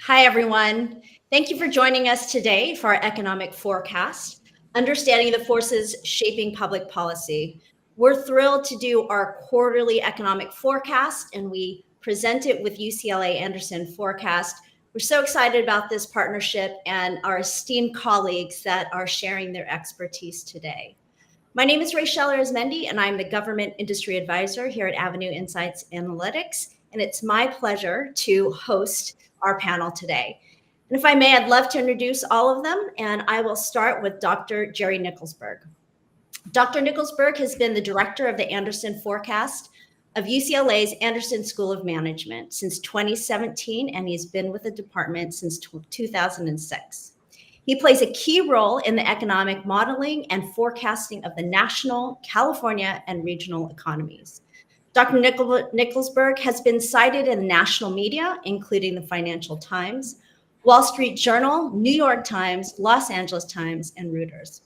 Hi, everyone. Thank you for joining us today for our economic forecast, Understanding the Forces Shaping Public Policy. We're thrilled to do our quarterly economic forecast, and we present it with UCLA Anderson Forecast. We're so excited about this partnership and our esteemed colleagues that are sharing their expertise today. My name is Rachelle Arizmendi, and I'm the Government Industry Advisor here at Avenue Insights Analytics. And it's my pleasure to host our panel today. And if I may, I'd love to introduce all of them, and I will start with Dr. Jerry Nicholsberg. Dr. Nicholsberg has been the director of the Anderson Forecast of UCLA's Anderson School of Management since 2017, and he's been with the department since 2006. He plays a key role in the economic modeling and forecasting of the national, California, and regional economies. Dr. Nicholsberg has been cited in national media, including the Financial Times, Wall Street Journal, New York Times, Los Angeles Times, and Reuters.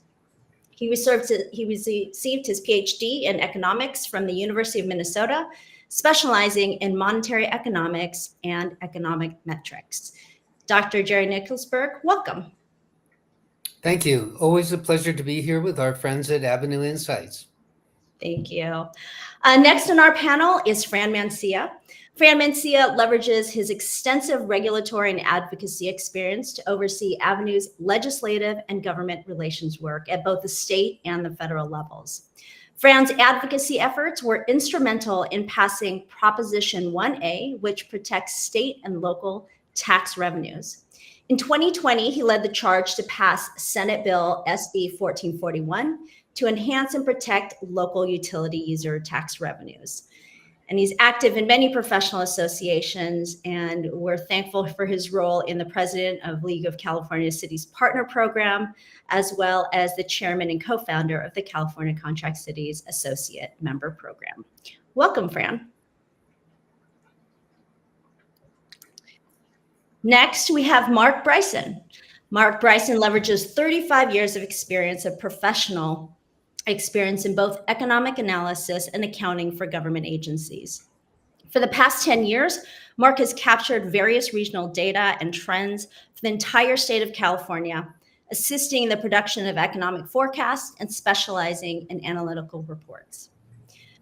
He received his PhD in economics from the University of Minnesota, specializing in monetary economics and economic metrics. Dr. Jerry Nicholsberg, welcome. Thank you. Always a pleasure to be here with our friends at Avenue Insights. Thank you. Next on our panel is Fran Mancia. Fran Mancia leverages his extensive regulatory and advocacy experience to oversee Avenue's legislative and government relations work at both the state and the federal levels. Fran's advocacy efforts were instrumental in passing Proposition 1A, which protects state and local tax revenues. In 2020, he led the charge to pass Senate Bill SB 1441 to enhance and protect local utility user tax revenues. And he's active in many professional associations, and we're thankful for his role in the president of League of California Cities Partner Program, as well as the chairman and co-founder of the California Contract Cities Associate Member Program. Welcome, Fran. Next, we have Mark Bryson. Mark Bryson leverages 35 years of experience of professional experience in both economic analysis and accounting for government agencies. For the past 10 years, Mark has captured various regional data and trends for the entire state of California, assisting in the production of economic forecasts and specializing in analytical reports.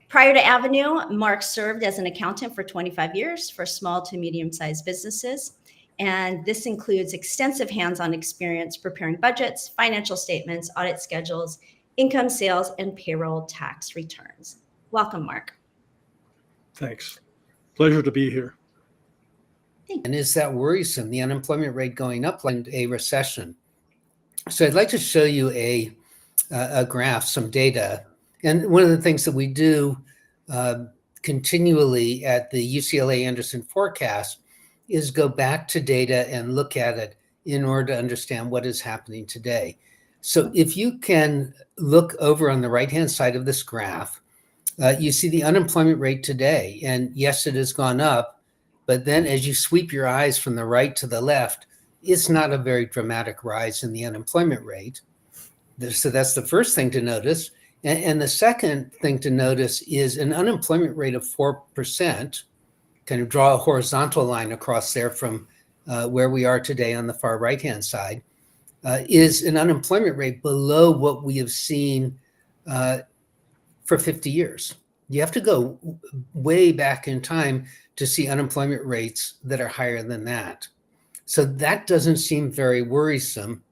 Prior to Avenue, Mark served as an accountant for 25 years for small to medium-sized businesses. And this includes extensive hands-on experience preparing budgets, financial statements, audit schedules, income, sales, and payroll tax returns. Welcome, Mark. Thanks. Pleasure to be here. And is that worrisome, the unemployment rate going up like a recession? So I'd like to show you a graph, some data. And one of the things that we do continually at the UCLA Anderson Forecast is go back to data and look at it in order to understand what is happening today. So if you can look over on the right-hand side of this graph, you see the unemployment rate today. And yes, it has gone up, but then as you sweep your eyes from the right to the left, it's not a very dramatic rise in the unemployment rate. So that's the first thing to notice. And the second thing to notice is an unemployment rate of 4%, kind of draw a horizontal line across there from where we are today on the far right-hand side, is an unemployment rate below what we have seen for 50 years. You have to go way back in time to see unemployment rates that are higher than that. So that doesn't seem very worrisome.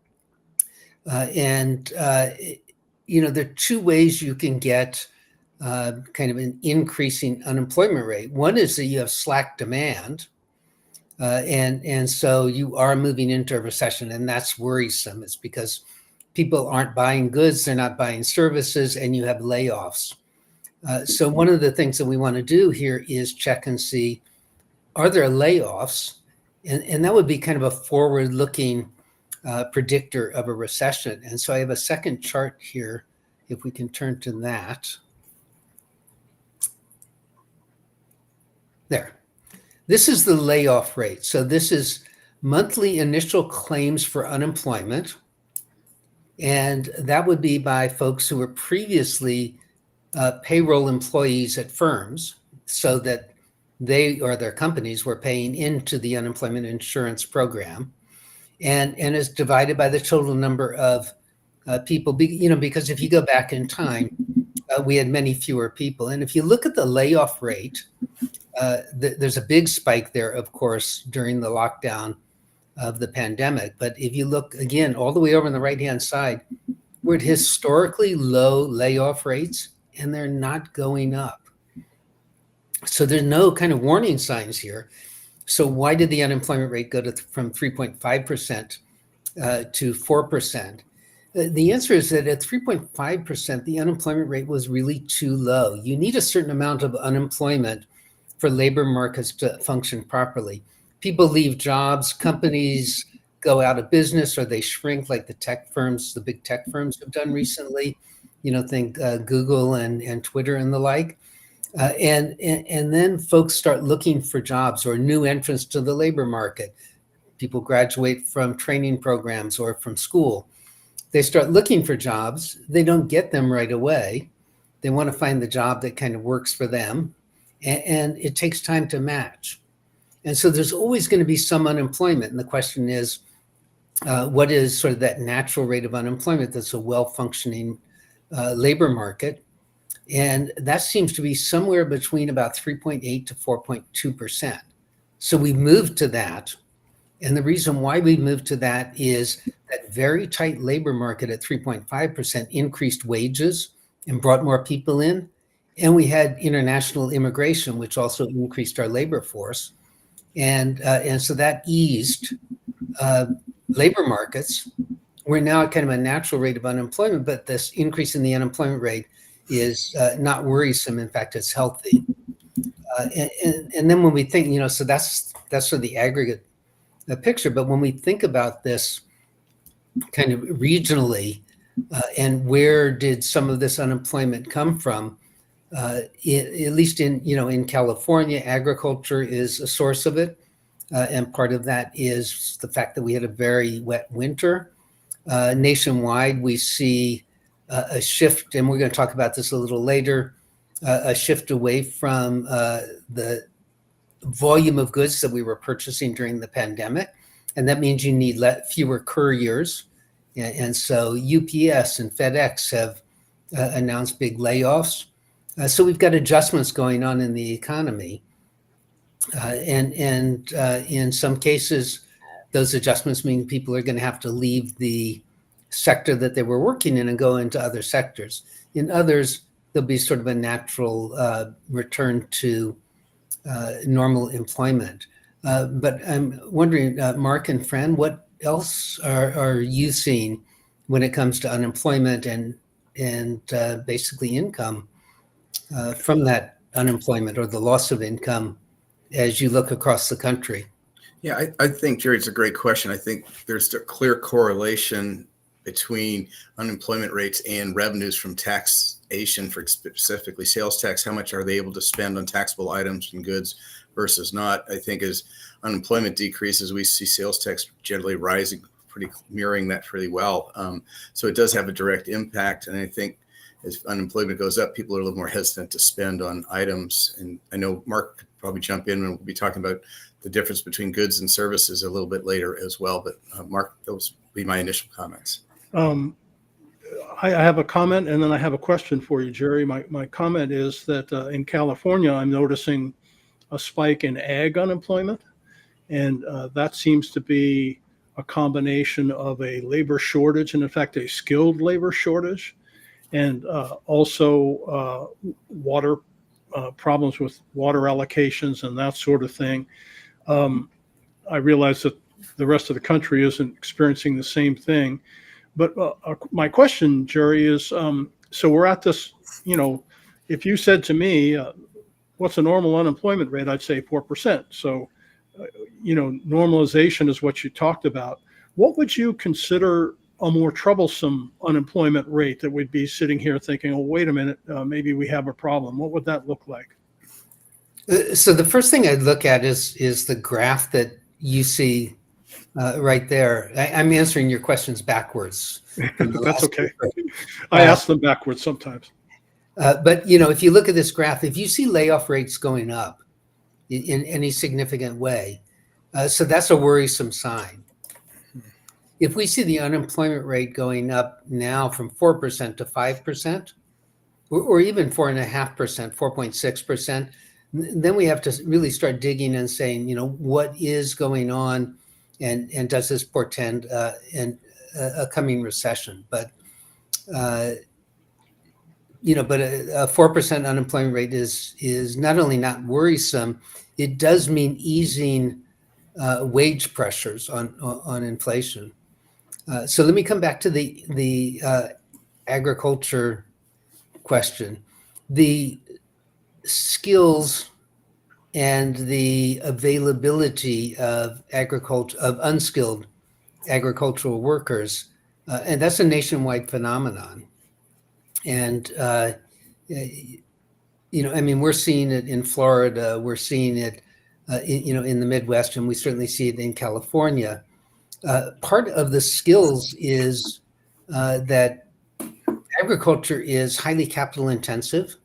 There are two ways you can get kind of an increasing unemployment rate. One is that you have slack demand, and so you are moving into a recession, and that's worrisome. It's because people aren't buying goods, they're not buying services, and you have layoffs. So one of the things that we want to do here is check and see, are there layoffs? And that would be kind of a forward-looking predictor of a recession. And so I have a second chart here, if we can turn to that. There. This is the layoff rate. So this is monthly initial claims for unemployment. And that would be by folks who were previously payroll employees at firms, so that they or their companies were paying into the unemployment insurance program, and is divided by the total number of people. Because if you go back in time, we had many fewer people. And if you look at the layoff rate, there's a big spike there, of course, during the lockdown of the pandemic. But if you look again, all the way over on the right-hand side, we're at historically low layoff rates, and they're not going up. So there's no kind of warning signs here. So why did the unemployment rate go from 3.5% to 4%? The answer is that at 3.5%, the unemployment rate was really too low. You need a certain amount of unemployment for labor markets to function properly. People leave jobs, companies go out of business, or they shrink, like the big tech firms have done recently. Think Google and Twitter and the like. And then folks start looking for jobs or new entrants to the labor market. People graduate from training programs or from school. They start looking for jobs. They don't get them right away. They want to find the job that kind of works for them. And it takes time to match. And so there's always going to be some unemployment. And the question is, what is sort of that natural rate of unemployment that's a well-functioning labor market? And that seems to be somewhere between about 3.8 to 4.2%. So we moved to that. And the reason why we moved to that is that very tight labor market at 3.5% increased wages and brought more people in. And we had international immigration, which also increased our labor force. And so that eased labor markets. We're now at kind of a natural rate of unemployment, but this increase in the unemployment rate is not worrisome. In fact, it's healthy. And then when we think, so that's sort of the aggregate picture. But when we think about this kind of regionally, and where did some of this unemployment come from? At least in California, agriculture is a source of it. And part of that is the fact that we had a very wet winter. Nationwide, we see a shift, and we're going to talk about this a little later, a shift away from the volume of goods that we were purchasing during the pandemic. And that means you need fewer couriers. And so UPS and FedEx have announced big layoffs. So we've got adjustments going on in the economy. And in some cases, those adjustments mean people are going to have to leave the sector that they were working in and go into other sectors. In others, there'll be sort of a natural return to normal employment. But I'm wondering, Mark and Fran, what else are you seeing when it comes to unemployment and basically income from that unemployment or the loss of income as you look across the country? Yeah, I think, Jerry, it's a great question. I think there's a clear correlation between unemployment rates and revenues from taxation, for specifically sales tax. How much are they able to spend on taxable items and goods versus not? I think as unemployment decreases, we see sales tax generally rising, mirroring that pretty well. So it does have a direct impact. And I think as unemployment goes up, people are a little more hesitant to spend on items. And I know Mark could probably jump in and we'll be talking about the difference between goods and services a little bit later as well. But Mark, those would be my initial comments. I have a comment and then I have a question for you, Jerry. My comment is that in California, I'm noticing a spike in ag unemployment. And that seems to be a combination of a labor shortage and, in fact, a skilled labor shortage, and also water problems with water allocations and that sort of thing. I realize that the rest of the country isn't experiencing the same thing. But my question, Jerry, is so we're at this, if you said to me, what's a normal unemployment rate? I'd say 4%. So, normalization is what you talked about. What would you consider a more troublesome unemployment rate that we'd be sitting here thinking, oh, wait a minute, maybe we have a problem? What would that look like? So the first thing I'd look at is the graph that you see right there. I'm answering your questions backwards. That's okay. I ask them backwards sometimes. But if you look at this graph, if you see layoff rates going up, in any significant way. So that's a worrisome sign. If we see the unemployment rate going up now from 4% to 5%, or even 4.5%, 4.6%, then we have to really start digging and saying, what is going on, and does this portend a coming recession? But a 4% unemployment rate is not only not worrisome, it does mean easing wage pressures on inflation. So let me come back to the agriculture question. The skills and the availability of unskilled agricultural workers, and that's a nationwide phenomenon. And we're seeing it in Florida, we're seeing it in the Midwest, and we certainly see it in California. Part of the skills is that agriculture is highly capital intensive.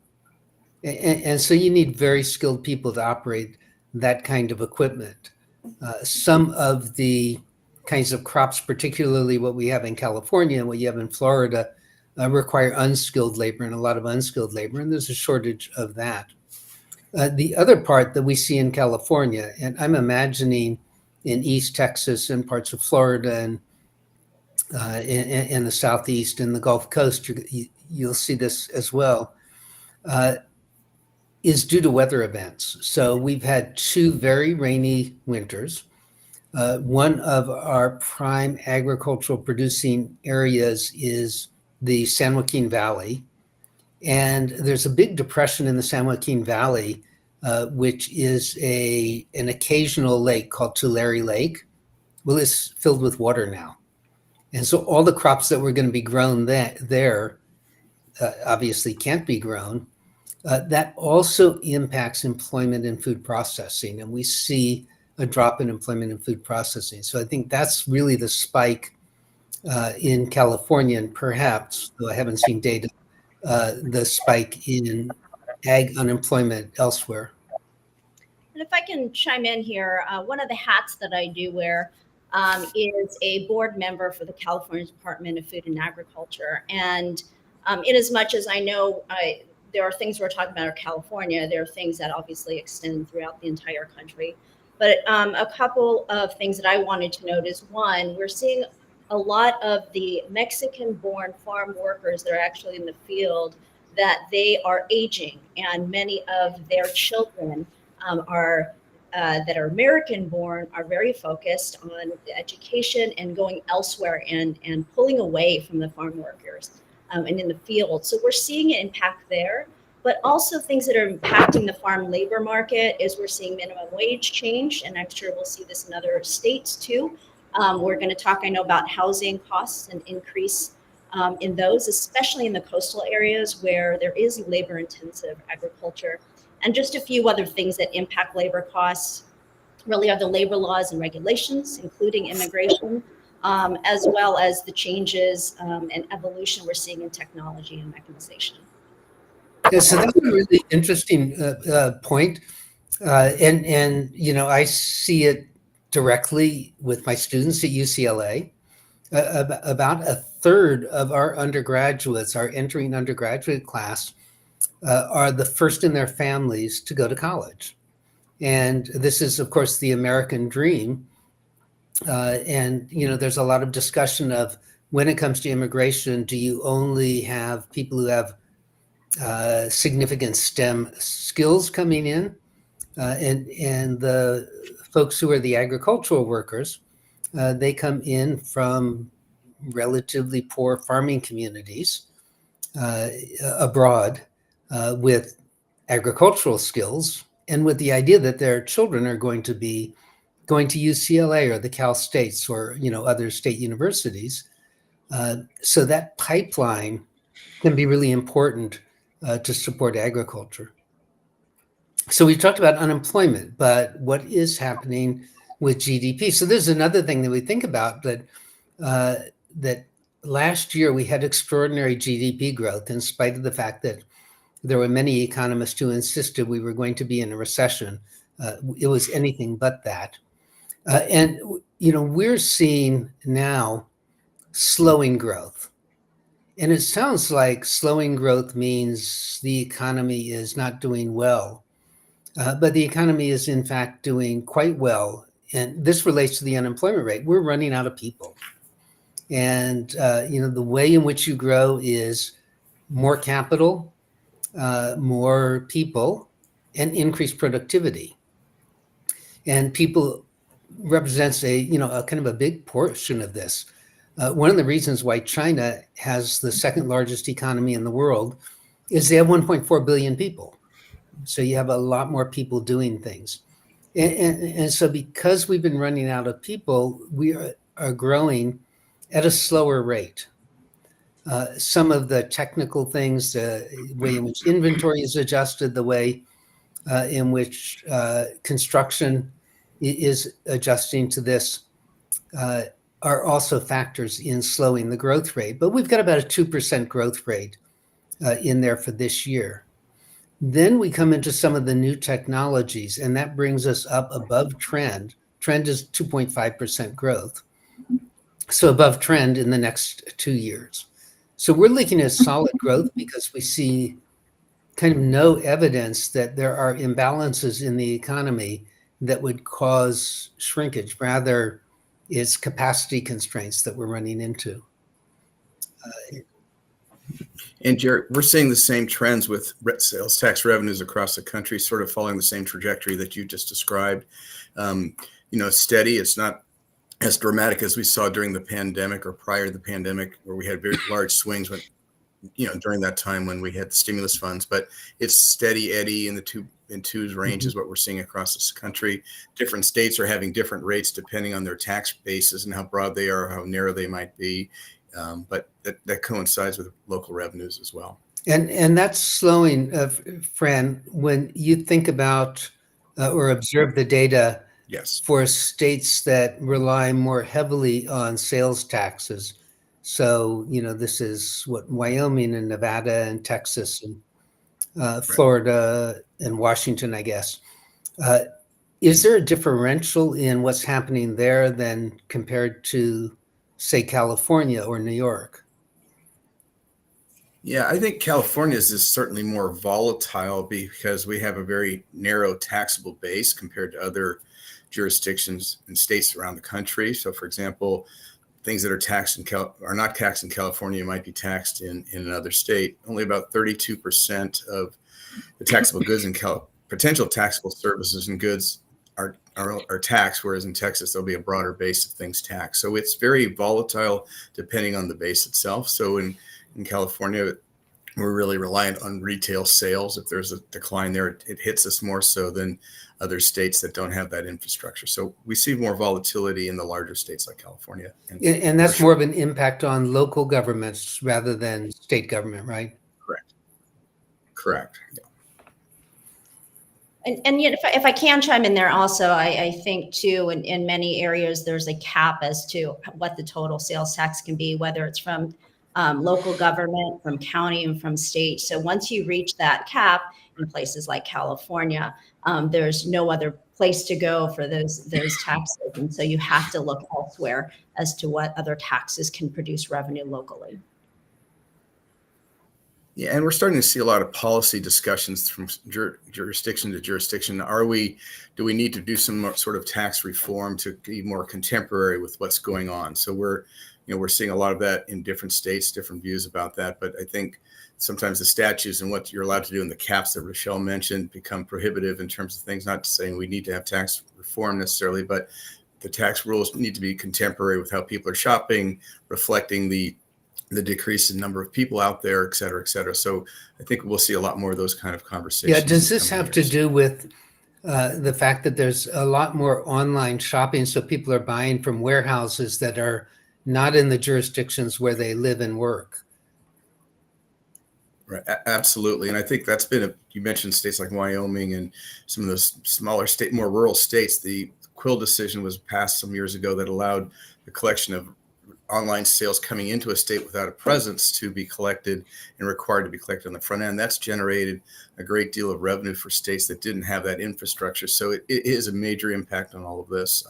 And so you need very skilled people to operate that kind of equipment. Some of the kinds of crops, particularly what we have in California and what you have in Florida, require unskilled labor, and a lot of unskilled labor, and there's a shortage of that. The other part that we see in California, and I'm imagining in East Texas and parts of Florida and in the Southeast and the Gulf Coast, you'll see this as well, is due to weather events. So we've had 2 very rainy winters. One of our prime agricultural producing areas is the San Joaquin Valley. And there's a big depression in the San Joaquin Valley, which is an occasional lake called Tulare Lake. Well, it's filled with water now. And so all the crops that were going to be grown there obviously can't be grown. That also impacts employment in food processing, and we see a drop in employment in food processing. So I think that's really the spike in California, and perhaps, though I haven't seen data, the spike in ag unemployment elsewhere. And if I can chime in here, one of the hats that I do wear is a board member for the California Department of Food and Agriculture. And in as much as I know there are things we're talking about in California, there are things that obviously extend throughout the entire country. But a couple of things that I wanted to note is, one, we're seeing a lot of the Mexican-born farm workers that are actually in the field, that they are aging, and many of their children that are American-born are very focused on education and going elsewhere and pulling away from the farm workers and in the field. So we're seeing an impact there, but also things that are impacting the farm labor market is we're seeing minimum wage change, and I'm sure we'll see this in other states too. We're going to talk, I know, about housing costs and increase in those, especially in the coastal areas where there is labor-intensive agriculture. And just a few other things that impact labor costs really are the labor laws and regulations, including immigration, as well as the changes and evolution we're seeing in technology and mechanization. Yeah, so that's a really interesting point. And I see it directly with my students at UCLA. About a third of our undergraduates, our entering undergraduate class, are the first in their families to go to college. And this is, of course, the American dream. And there's a lot of discussion of, when it comes to immigration, do you only have people who have significant STEM skills coming in? And the folks who are the agricultural workers, they come in from relatively poor farming communities abroad with agricultural skills, and with the idea that their children are going to be going to UCLA or the Cal States or other state universities. So that pipeline can be really important to support agriculture. So we talked about unemployment, but what is happening with GDP? So there's another thing that we think about, that last year we had extraordinary GDP growth, in spite of the fact that there were many economists who insisted we were going to be in a recession. It was anything but that. And, we're seeing now slowing growth. And it sounds like slowing growth means the economy is not doing well. But the economy is, in fact, doing quite well. And this relates to the unemployment rate. We're running out of people. And, the way in which you grow is more capital, more people, and increased productivity. And people represents a kind of a big portion of this. One of the reasons why China has the second largest economy in the world is they have 1.4 billion people. So you have a lot more people doing things. And so because we've been running out of people, we are growing at a slower rate. Some of the technical things, the way in which inventory is adjusted, the way in which construction is adjusting to this, are also factors in slowing the growth rate. But we've got about a 2% growth rate in there for this year. Then we come into some of the new technologies, and that brings us up above trend. Trend is 2.5% growth. So above trend in the next 2 years. So we're looking at solid growth because we see kind of no evidence that there are imbalances in the economy that would cause shrinkage. Rather, it's capacity constraints that we're running into. And Jared, we're seeing the same trends with sales tax revenues across the country, sort of following the same trajectory that you just described. Steady. It's not as dramatic as we saw during the pandemic or prior to the pandemic, where we had very large swings when, during that time when we had the stimulus funds. But it's steady Eddie in the twos range is what we're seeing across this country. Different states are having different rates depending on their tax bases and how broad they are, how narrow they might be. But that coincides with local revenues as well. And that's slowing, Fran, when you think about or observe the data. Yes. For states that rely more heavily on sales taxes. So, this is what Wyoming and Nevada and Texas and Florida and Washington, I guess. Is there a differential in what's happening there than compared to, say, California or New York? Yeah, I think California is certainly more volatile because we have a very narrow taxable base compared to other jurisdictions and states around the country. So, for example, things that are taxed are not taxed in California might be taxed in another state. Only about 32% of the taxable goods and potential taxable services and goods are taxed, whereas in Texas there'll be a broader base of things taxed. So it's very volatile depending on the base itself. So in California, we're really reliant on retail sales. If there's a decline there, it hits us more so than other states that don't have that infrastructure. So we see more volatility in the larger states like California. And that's more of an impact on local governments rather than state government, right? Correct. Yeah. And yet, if I can chime in there also, I think too, in many areas, there's a cap as to what the total sales tax can be, whether it's from local government, from county, and from state. So once you reach that cap in places like California, there's no other place to go for those taxes. And so you have to look elsewhere as to what other taxes can produce revenue locally. Yeah, and we're starting to see a lot of policy discussions from jurisdiction to jurisdiction. Do we need to do some more sort of tax reform to be more contemporary with what's going on? So we're seeing a lot of that in different states, different views about that. But I think sometimes the statutes and what you're allowed to do and the caps that Rochelle mentioned become prohibitive in terms of things, not saying we need to have tax reform necessarily, but the tax rules need to be contemporary with how people are shopping, reflecting the decrease in number of people out there, et cetera, et cetera. So I think we'll see a lot more of those kind of conversations. Yeah, does this have to do with the fact that there's a lot more online shopping, so people are buying from warehouses that are not in the jurisdictions where they live and work? Right, absolutely. And I think that's been you mentioned states like Wyoming and some of those smaller more rural states. The Quill decision was passed some years ago that allowed the collection of online sales coming into a state without a presence to be collected and required to be collected on the front end. That's generated a great deal of revenue for states that didn't have that infrastructure. So it is a major impact on all of this.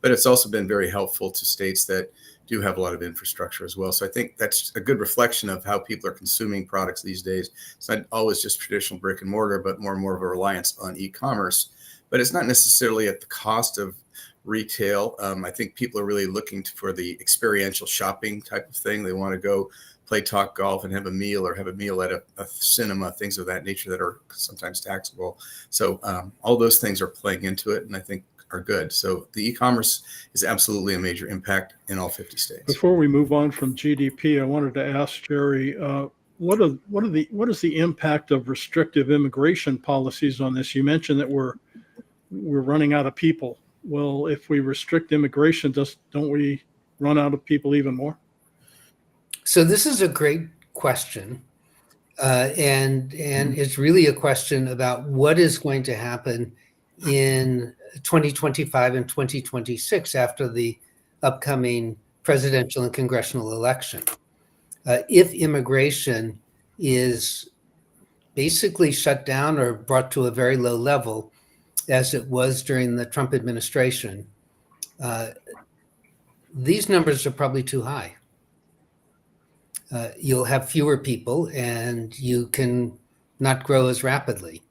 But it's also been very helpful to states that do have a lot of infrastructure as well. So I think that's a good reflection of how people are consuming products these days. It's not always just traditional brick and mortar, but more and more of a reliance on e-commerce. But it's not necessarily at the cost of retail. I think people are really looking for the experiential shopping type of thing. They want to go play, talk golf, and have a meal, or have a meal at a cinema, things of that nature that are sometimes taxable. So all those things are playing into it, and I think are good. So the e-commerce is absolutely a major impact in all 50 states. Before we move on from GDP, I wanted to ask Jerry, what is the impact of restrictive immigration policies on this? You mentioned that we're running out of people. Well, if we restrict immigration, don't we run out of people even more? So this is a great question. And it's really a question about what is going to happen in 2025 and 2026 after the upcoming presidential and congressional election. If immigration is basically shut down or brought to a very low level, as it was during the Trump administration, these numbers are probably too high. You'll have fewer people and you can not grow as rapidly.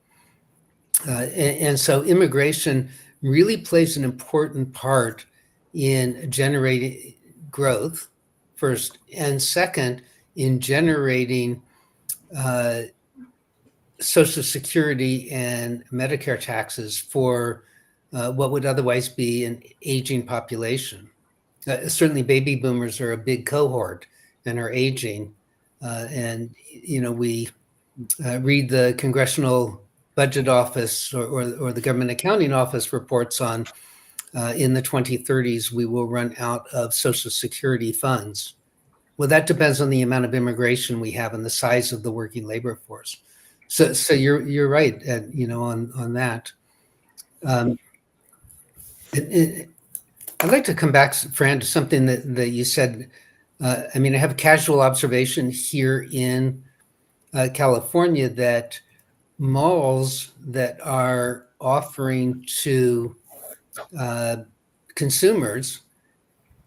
And so immigration really plays an important part in generating growth, first, and second, in generating Social Security and Medicare taxes for what would otherwise be an aging population. Certainly baby boomers are a big cohort and are aging. And, we read the Congressional Budget Office or the Government Accounting Office reports on in the 2030s, we will run out of Social Security funds. Well, that depends on the amount of immigration we have and the size of the working labor force. So you're right, on that. I'd like to come back, Fran, to something that you said. I have a casual observation here in California that malls that are offering to consumers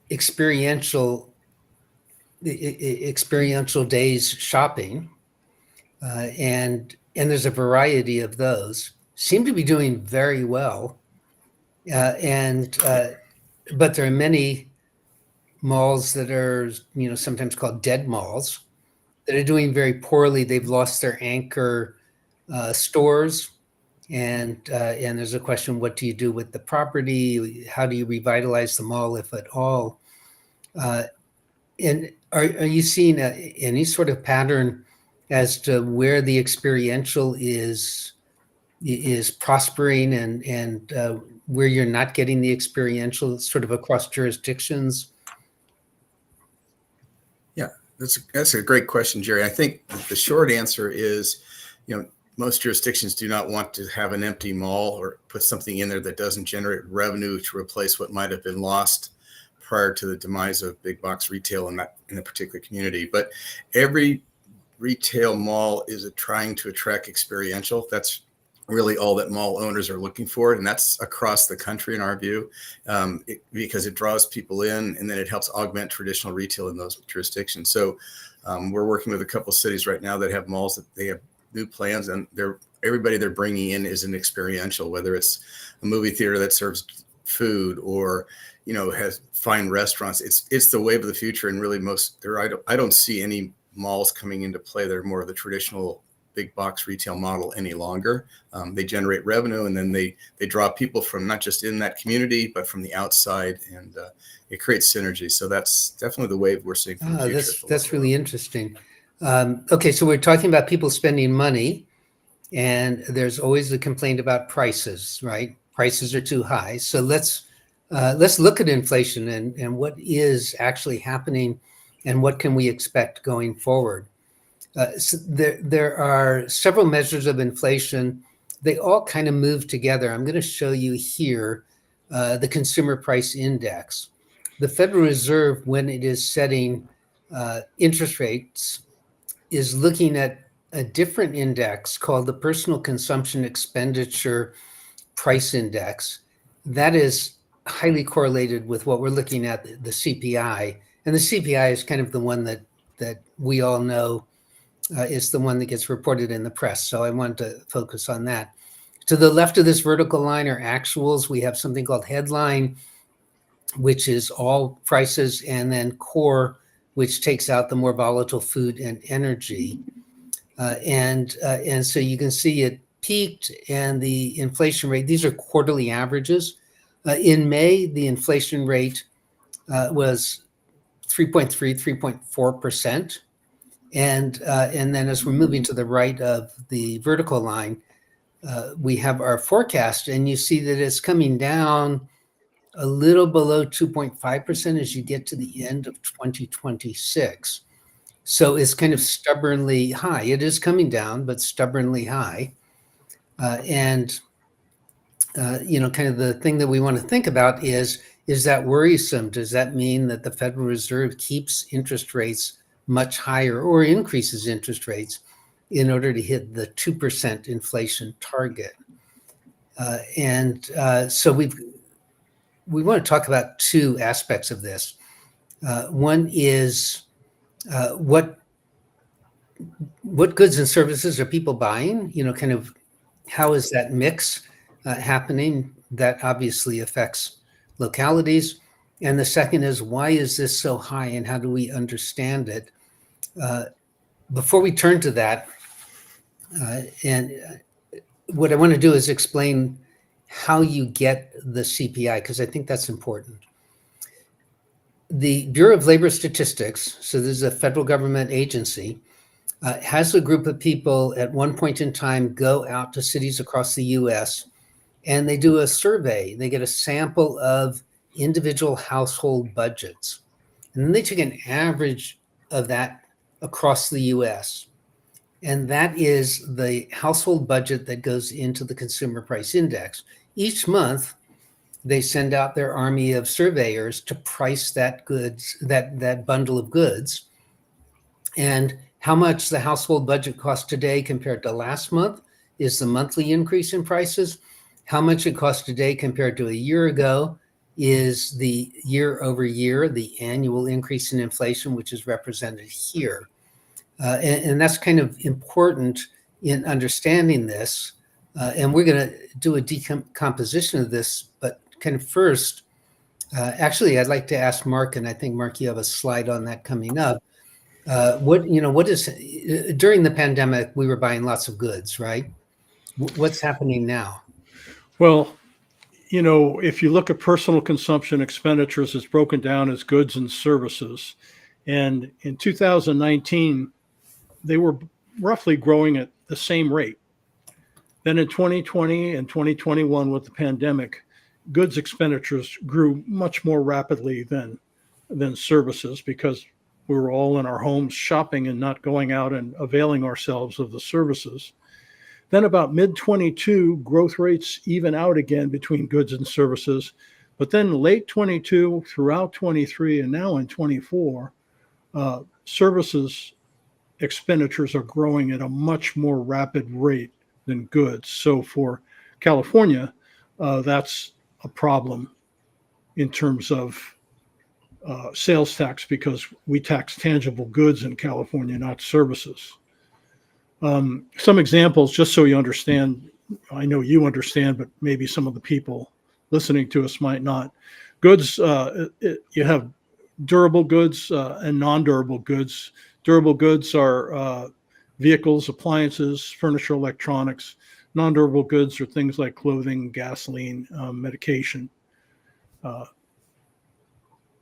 experiential days shopping, and there's a variety of those, seem to be doing very well. But there are many malls that are, sometimes called dead malls that are doing very poorly. They've lost their anchor stores. And there's a question, what do you do with the property? How do you revitalize the mall, if at all? And are you seeing any sort of pattern as to where the experiential is prospering and where you're not getting the experiential, sort of across jurisdictions? Yeah, that's a great question, Jerry. I think the short answer is, most jurisdictions do not want to have an empty mall or put something in there that doesn't generate revenue to replace what might have been lost prior to the demise of big box retail in a particular community. But every retail mall is trying to attract experiential. That's really all that mall owners are looking for, and that's across the country in our view, because it draws people in, and then it helps augment traditional retail in those jurisdictions. So we're working with a couple of cities right now that have malls that they have new plans, and everybody they're bringing in is an experiential, whether it's a movie theater that serves food or has fine restaurants. It's the wave of the future, and really I don't see any malls coming into play. They're more of the traditional big box retail model any longer. They generate revenue, and then they draw people from not just in that community, but from the outside, and it creates synergy. So that's definitely the wave we're seeing. That's really interesting. Okay, so we're talking about people spending money, and there's always the complaint about prices, right? Prices are too high. So let's look at inflation and what is actually happening, and what can we expect going forward. So there are several measures of inflation. They all kind of move together. I'm going to show you here the Consumer Price Index. the Federal Reserve, when it is setting interest rates, is looking at a different index called the Personal Consumption Expenditure Price Index. That is highly correlated with what we're looking at, the CPI. And the CPI is kind of the one that we all know is the one that gets reported in the press. So I wanted to focus on that. To the left of this vertical line are actuals. We have something called headline, which is all prices, and then core, which takes out the more volatile food and energy. And so you can see it peaked, and the inflation rate, these are quarterly averages. In May, the inflation rate was 3.4%. And then as we're moving to the right of the vertical line, we have our forecast, and you see that it's coming down a little below 2.5% as you get to the end of 2026. So it's kind of stubbornly high. It is coming down, but stubbornly high. Kind of the thing that we want to think about is that worrisome? Does that mean that the Federal Reserve keeps interest rates much higher or increases interest rates in order to hit the 2% inflation target? So we want to talk about two aspects of this. One is what goods and services are people buying? Kind of how is that mix happening? That obviously affects localities. And the second is, why is this so high, and how do we understand it? Before we turn to that, what I want to do is explain how you get the CPI, because I think that's important. The Bureau of Labor Statistics, so this is a federal government agency, has a group of people at one point in time go out to cities across the US, and they do a survey. They get a sample of individual household budgets, and then they take an average of that across the US. And that is the household budget that goes into the Consumer Price Index. Each month, they send out their army of surveyors to price that bundle of goods. And how much the household budget costs today compared to last month is the monthly increase in prices. How much it costs today compared to a year ago is the year over year, the annual increase in inflation, which is represented here. And that's kind of important in understanding this. And we're going to do a decomposition of this, but kind of first, actually, I'd like to ask Mark, and I think, Mark, you have a slide on that coming up. What is, during the pandemic, we were buying lots of goods, right? What's happening now? Well, if you look at personal consumption expenditures, it's broken down as goods and services. And in 2019, they were roughly growing at the same rate. Then in 2020 and 2021, with the pandemic, goods expenditures grew much more rapidly than services, because we were all in our homes shopping and not going out and availing ourselves of the services. Then about mid-22, growth rates even out again between goods and services. But then late 22, throughout 23, and now in 24, services expenditures are growing at a much more rapid rate than goods. So for California, that's a problem in terms of sales tax, because we tax tangible goods in California, not services. Some examples, just so you understand, I know you understand, but maybe some of the people listening to us might not. Goods, you have durable goods and non-durable goods. Durable goods are vehicles, appliances, furniture, electronics. Non-durable goods are things like clothing, gasoline, medication.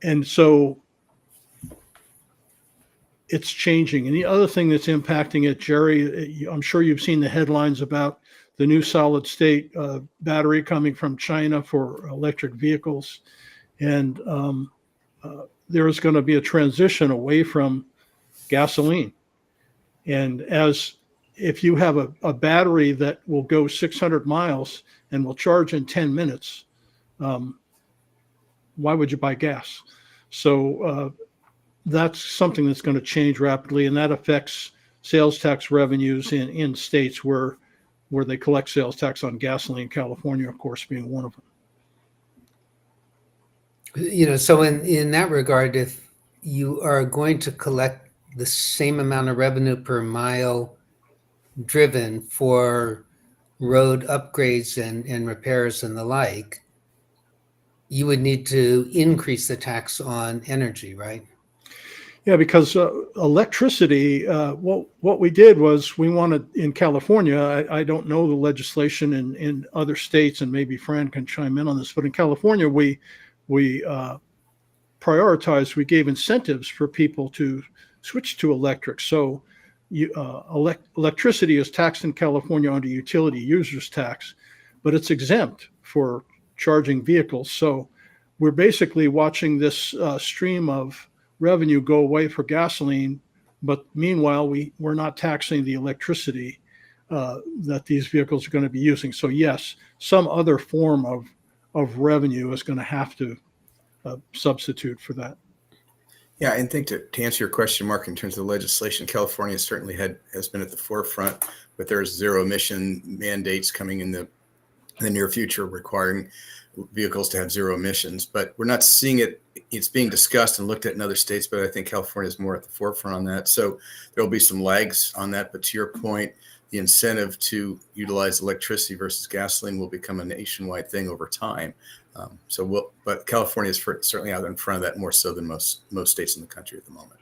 And so it's changing. And the other thing that's impacting it, Jerry, I'm sure you've seen the headlines about the new solid state battery coming from China for electric vehicles. And there is going to be a transition away from gasoline. And if you have a battery that will go 600 miles and will charge in 10 minutes, why would you buy gas? So that's something that's going to change rapidly, and that affects sales tax revenues in states where they collect sales tax on gasoline, California, of course, being one of them. So in that regard, if you are going to collect the same amount of revenue per mile driven for road upgrades and repairs and the like, you would need to increase the tax on energy, right? Yeah, because electricity, what we did was we wanted in California, I don't know the legislation in other states, and maybe Fran can chime in on this, but in California, we prioritized, we gave incentives for people to switch to electric. So electricity is taxed in California under utility users tax, but it's exempt for charging vehicles. So we're basically watching this stream of revenue go away for gasoline, but meanwhile, we're not taxing the electricity that these vehicles are going to be using. So yes, some other form of revenue is going to have to substitute for that. Yeah, and I think to answer your question, Mark, in terms of the legislation, California certainly has been at the forefront, but there's zero emission mandates coming in the near future requiring vehicles to have zero emissions. But we're not seeing it. It's being discussed and looked at in other states, but I think California is more at the forefront on that. So there'll be some lags on that. But to your point, the incentive to utilize electricity versus gasoline will become a nationwide thing over time. But California is certainly out in front of that more so than most states in the country at the moment.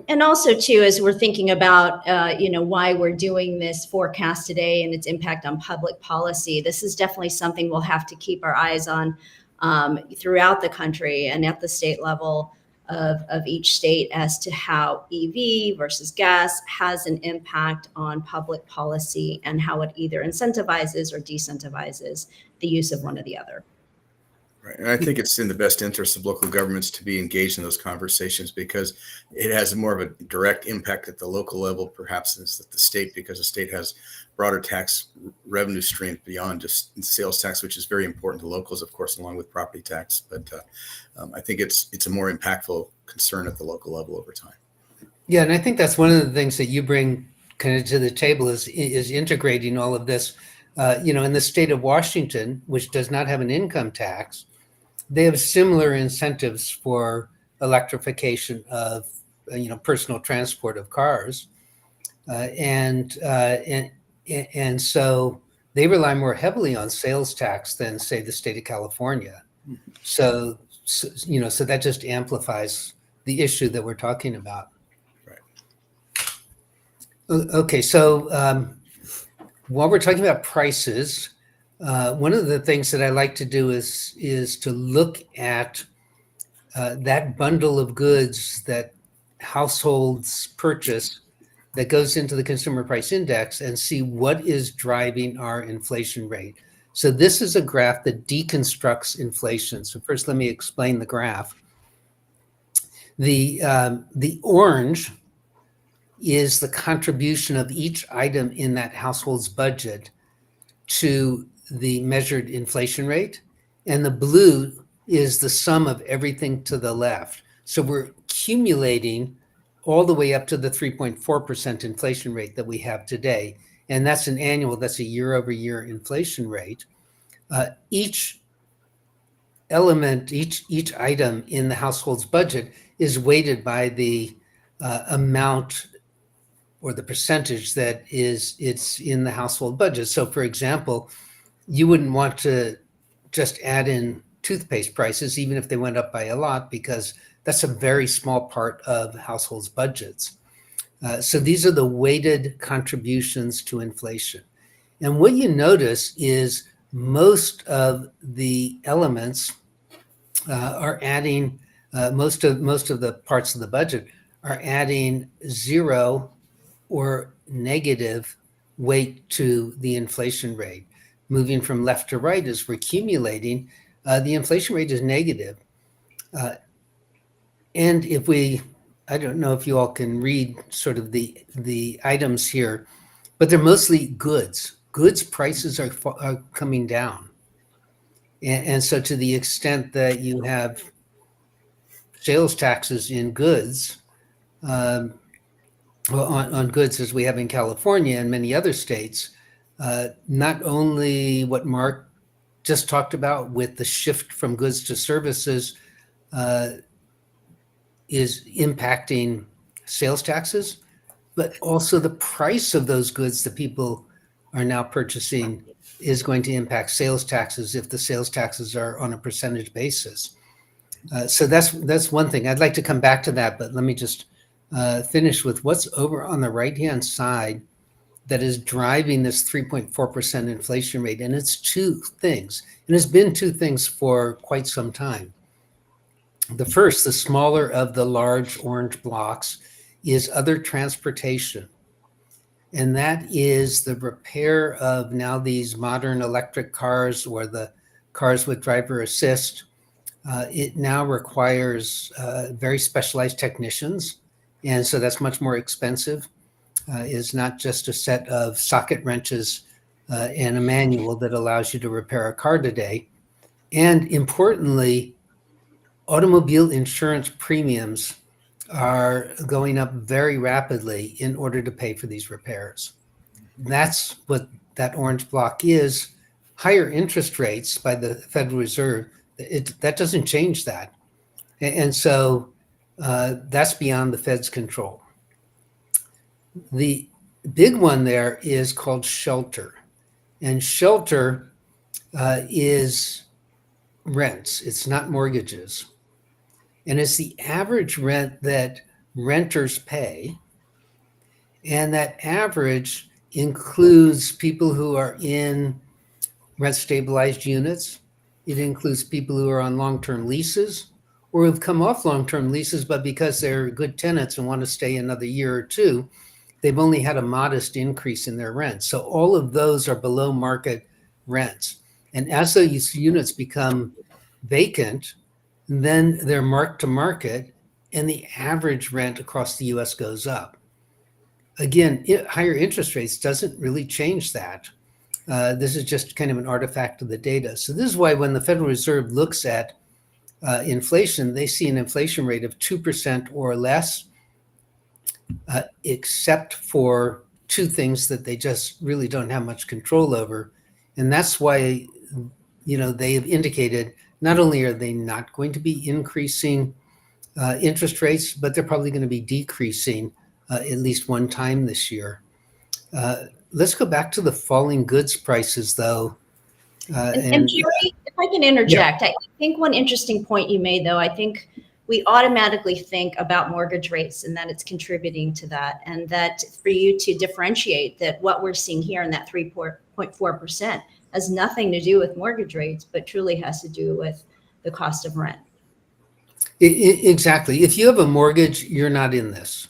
And also too, as we're thinking about, why we're doing this forecast today and its impact on public policy, this is definitely something we'll have to keep our eyes on throughout the country and at the state level of each state as to how EV versus gas has an impact on public policy and how it either incentivizes or decentivizes the use of one or the other. Right. And I think it's in the best interest of local governments to be engaged in those conversations because it has more of a direct impact at the local level, perhaps, than at the state, because the state has broader tax revenue streams beyond just sales tax, which is very important to locals, of course, along with property tax. But I think it's a more impactful concern at the local level over time. Yeah, and I think that's one of the things that you bring kind of to the table is integrating all of this. In the state of Washington, which does not have an income tax, they have similar incentives for electrification of personal transport of cars, and so they rely more heavily on sales tax than, say, the state of California. So that just amplifies the issue that we're talking about. Right. Okay, so while we're talking about prices, one of the things that I like to do is to look at that bundle of goods that households purchase that goes into the consumer price index and see what is driving our inflation rate. So this is a graph that deconstructs inflation. So first, let me explain the graph. The orange is the contribution of each item in that household's budget to the measured inflation rate, and the blue is the sum of everything to the left. So we're accumulating all the way up to the 3.4% inflation rate that we have today, and that's a year-over-year inflation rate. Each element, each item in the household's budget is weighted by the amount or the percentage that it's in the household budget. So, for example, you wouldn't want to just add in toothpaste prices, even if they went up by a lot, because that's a very small part of households' budgets. So these are the weighted contributions to inflation. And what you notice is most of the elements are adding, most of the parts of the budget are adding zero or negative weight to the inflation rate. Moving from left to right as we're accumulating, the inflation rate is negative. And I don't know if you all can read sort of the items here, but they're mostly goods. Goods prices are coming down. And so to the extent that you have sales taxes in goods, on goods as we have in California and many other states, not only what Mark just talked about with the shift from goods to services is impacting sales taxes, but also the price of those goods that people are now purchasing is going to impact sales taxes if the sales taxes are on a percentage basis. So that's one thing. I'd like to come back to that, but let me just finish with what's over on the right-hand side that is driving this 3.4% inflation rate. And it's two things. And it's been two things for quite some time. The first, the smaller of the large orange blocks, is other transportation. And that is the repair of now these modern electric cars or the cars with driver assist. It now requires very specialized technicians. And so that's much more expensive. Is not just a set of socket wrenches and a manual that allows you to repair a car today. And importantly, automobile insurance premiums are going up very rapidly in order to pay for these repairs. That's what that orange block is. Higher interest rates by the Federal Reserve, that doesn't change that. And so that's beyond the Fed's control. The big one there is called shelter. And shelter is rents. It's not mortgages. And it's the average rent that renters pay. And that average includes people who are in rent stabilized units. It includes people who are on long-term leases or have come off long-term leases, but because they're good tenants and want to stay another year or two, they've only had a modest increase in their rent. So all of those are below market rents. And as those units become vacant, then they're marked to market and the average rent across the US goes up. Again, higher interest rates doesn't really change that. This is just kind of an artifact of the data. So this is why when the Federal Reserve looks at inflation, they see an inflation rate of 2% or less, except for two things that they just really don't have much control over. And that's why, they have indicated not only are they not going to be increasing interest rates, but they're probably going to be decreasing at least one time this year. Let's go back to the falling goods prices, though. And Jerry, if I can interject, yeah. I think one interesting point you made, though, I think we automatically think about mortgage rates and that it's contributing to that. And that for you to differentiate that what we're seeing here in that 3.4% has nothing to do with mortgage rates, but truly has to do with the cost of rent. Exactly. If you have a mortgage, you're not in this.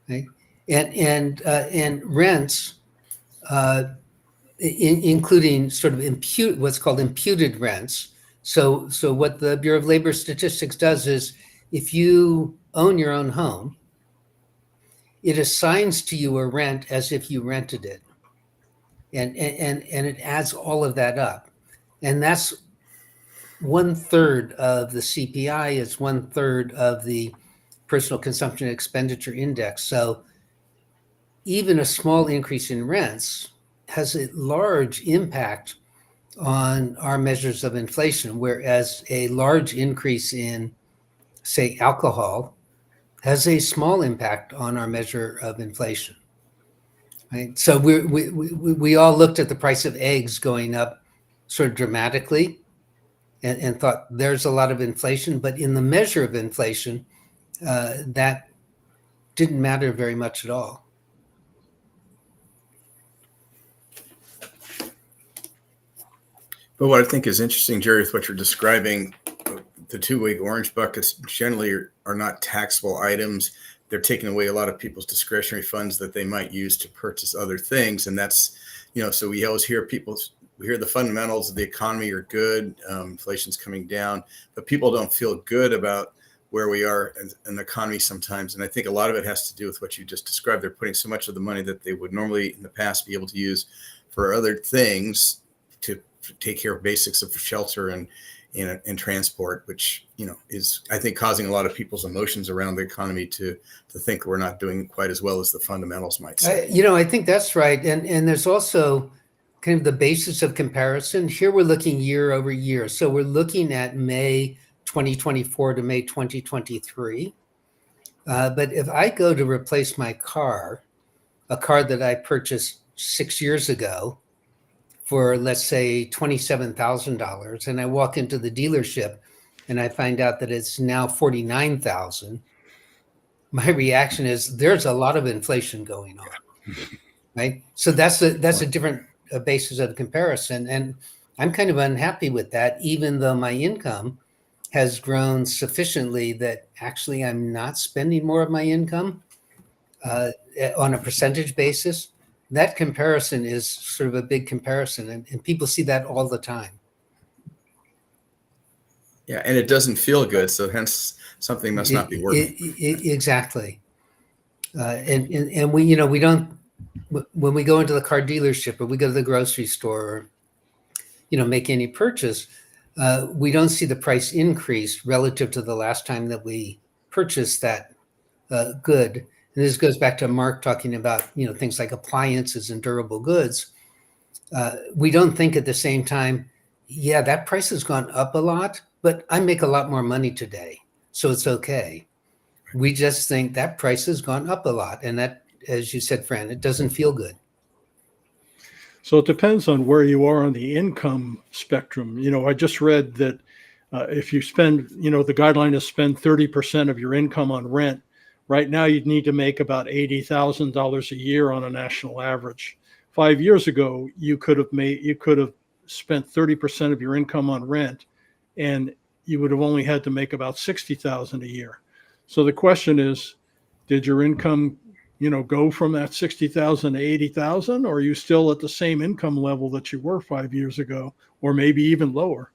Okay? And rents, including sort of what's called imputed rents. So what the Bureau of Labor Statistics does is if you own your own home, it assigns to you a rent as if you rented it. And it adds all of that up. And that's 1/3 of the CPI. It's 1/3 of the Personal Consumption Expenditure Index. So even a small increase in rents has a large impact on our measures of inflation, whereas a large increase in, say, alcohol has a small impact on our measure of inflation. Right? So we all looked at the price of eggs going up sort of dramatically and thought there's a lot of inflation, but in the measure of inflation, that didn't matter very much at all. But what I think is interesting, Jerry, with what you're describing, the two big orange buckets generally are not taxable items. They're taking away a lot of people's discretionary funds that they might use to purchase other things. And that's, so we always hear we hear the fundamentals of the economy are good, inflation's coming down, but people don't feel good about where we are in the economy sometimes. And I think a lot of it has to do with what you just described. They're putting so much of the money that they would normally in the past be able to use for other things to take care of basics of shelter and transport, which, is, I think, causing a lot of people's emotions around the economy to think we're not doing quite as well as the fundamentals might say. I think that's right. And there's also kind of the basis of comparison. Here we're looking year over year. So we're looking at May 2024 to May 2023. But if I go to replace my car, a car that I purchased 6 years ago for, let's say, $27,000, and I walk into the dealership and I find out that it's now $49,000, my reaction is there's a lot of inflation going on, right? So that's a different basis of comparison, and I'm kind of unhappy with that, even though my income has grown sufficiently that actually I'm not spending more of my income on a percentage basis. That comparison is sort of a big comparison, and people see that all the time. Yeah, and it doesn't feel good, so hence something must not be working. Exactly. And we don't, when we go into the car dealership or we go to the grocery store or, make any purchase, we don't see the price increase relative to the last time that we purchased that good. And this goes back to Mark talking about, things like appliances and durable goods. We don't think at the same time, yeah, that price has gone up a lot, but I make a lot more money today, so it's okay. We just think that price has gone up a lot. And that, as you said, Fran, it doesn't feel good. So it depends on where you are on the income spectrum. I just read that if you spend, the guideline is spend 30% of your income on rent. Right now, you'd need to make about $80,000 a year on a national average. 5 years ago, you could have spent 30% of your income on rent, and you would have only had to make about $60,000 a year. So the question is, did your income, go from that 60,000 to 80,000, or are you still at the same income level that you were 5 years ago, or maybe even lower?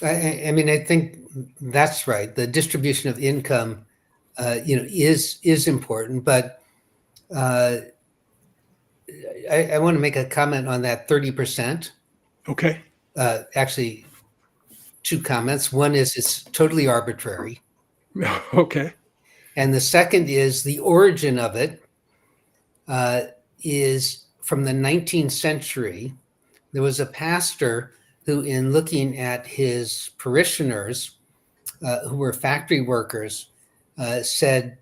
I mean, I think that's right. The distribution of income, is important, but I want to make a comment on that 30%. Okay. Actually, two comments. One is it's totally arbitrary. Okay. And the second is the origin of it is from the 19th century. There was a pastor who, in looking at his parishioners who were factory workers, said,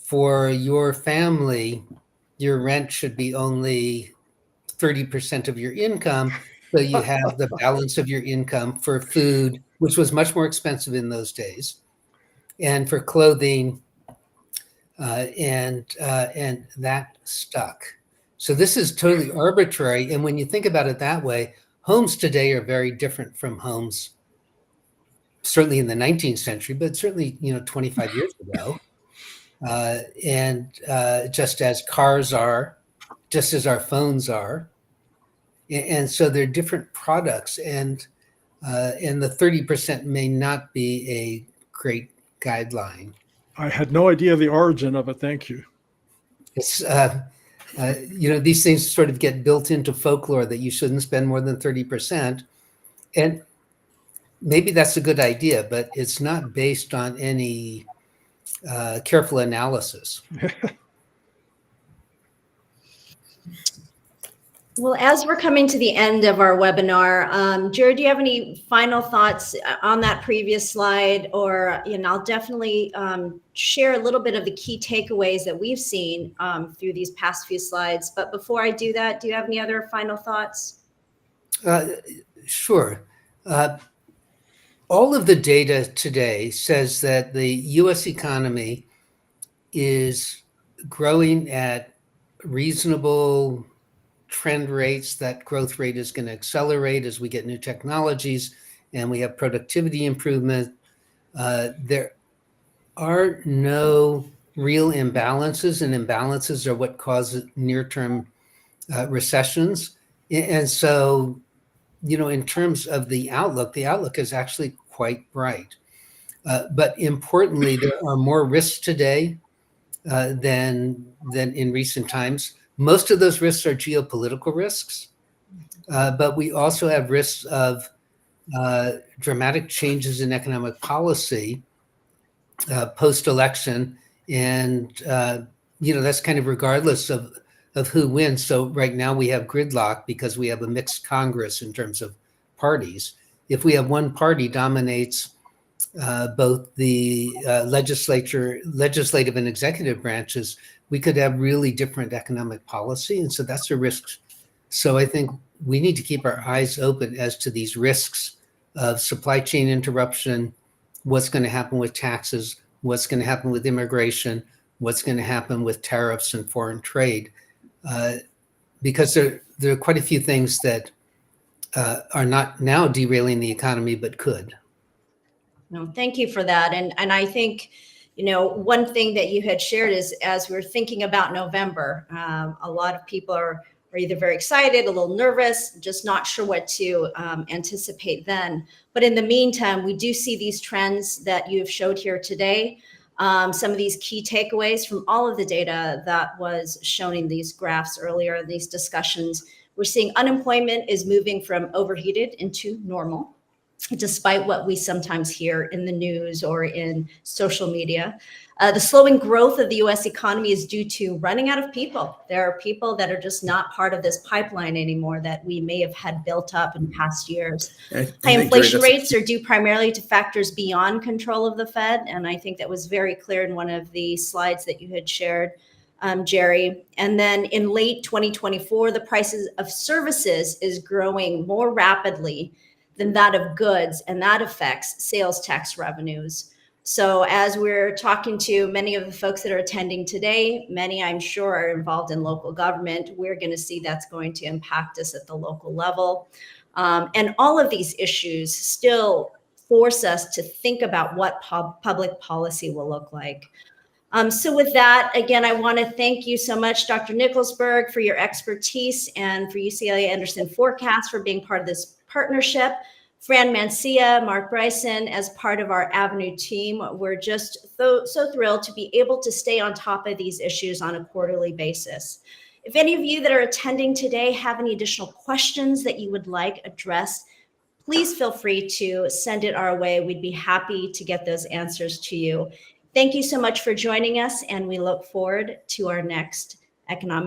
for your family, your rent should be only 30% of your income. So you have the balance of your income for food, which was much more expensive in those days, and for clothing, and that stuck. So this is totally arbitrary. And when you think about it that way, homes today are very different from homes certainly in the 19th century, but certainly 25 years ago. And just as cars are, just as our phones are. And so they're different products, and the 30% may not be a great guideline. I had no idea the origin of it. Thank you. It's these things sort of get built into folklore that you shouldn't spend more than 30%, and maybe that's a good idea, but it's not based on any careful analysis. Well, as we're coming to the end of our webinar, Jared, do you have any final thoughts on that previous slide? Or, I'll definitely share a little bit of the key takeaways that we've seen through these past few slides. But before I do that, do you have any other final thoughts? Sure. All of the data today says that the U.S. economy is growing at reasonable trend rates. That growth rate is going to accelerate as we get new technologies and we have productivity improvement. There are no real imbalances, and imbalances are what cause near-term recessions. And so, in terms of the outlook is actually quite bright. But importantly, there are more risks today than in recent times. Most of those risks are geopolitical risks. but we also have risks of dramatic changes in economic policy post-election, and that's kind of regardless of who wins. So right now we have gridlock because we have a mixed Congress in terms of parties. If we have one party dominates both the legislative and executive branches, we could have really different economic policy, and so that's a risk. So I think we need to keep our eyes open as to these risks of supply chain interruption, what's going to happen with taxes, what's going to happen with immigration, what's going to happen with tariffs and foreign trade, because there are quite a few things that are not now derailing the economy, but could. No, thank you for that. And I think, one thing that you had shared is, as we're thinking about November, a lot of people are either very excited, a little nervous, just not sure what to anticipate then. But in the meantime, we do see these trends that you've showed here today. Some of these key takeaways from all of the data that was shown in these graphs earlier, these discussions, we're seeing unemployment is moving from overheated into normal, despite what we sometimes hear in the news or in social media. The slowing growth of the US economy is due to running out of people. There are people that are just not part of this pipeline anymore that we may have had built up in past years. High inflation rates are due primarily to factors beyond control of the Fed. And I think that was very clear in one of the slides that you had shared, Jerry. And then in late 2024, the prices of services is growing more rapidly than that of goods, and that affects sales tax revenues. So as we're talking to many of the folks that are attending today, many I'm sure are involved in local government, we're going to see that's going to impact us at the local level. And all of these issues still force us to think about what public policy will look like. So with that, again, I want to thank you so much, Dr. Nicholsberg, for your expertise, and for UCLA Anderson Forecast for being part of this partnership. Fran Mancia, Mark Bryson, as part of our Avenue team, we're just so thrilled to be able to stay on top of these issues on a quarterly basis. If any of you that are attending today have any additional questions that you would like addressed, please feel free to send it our way. We'd be happy to get those answers to you. Thank you so much for joining us, and we look forward to our next economic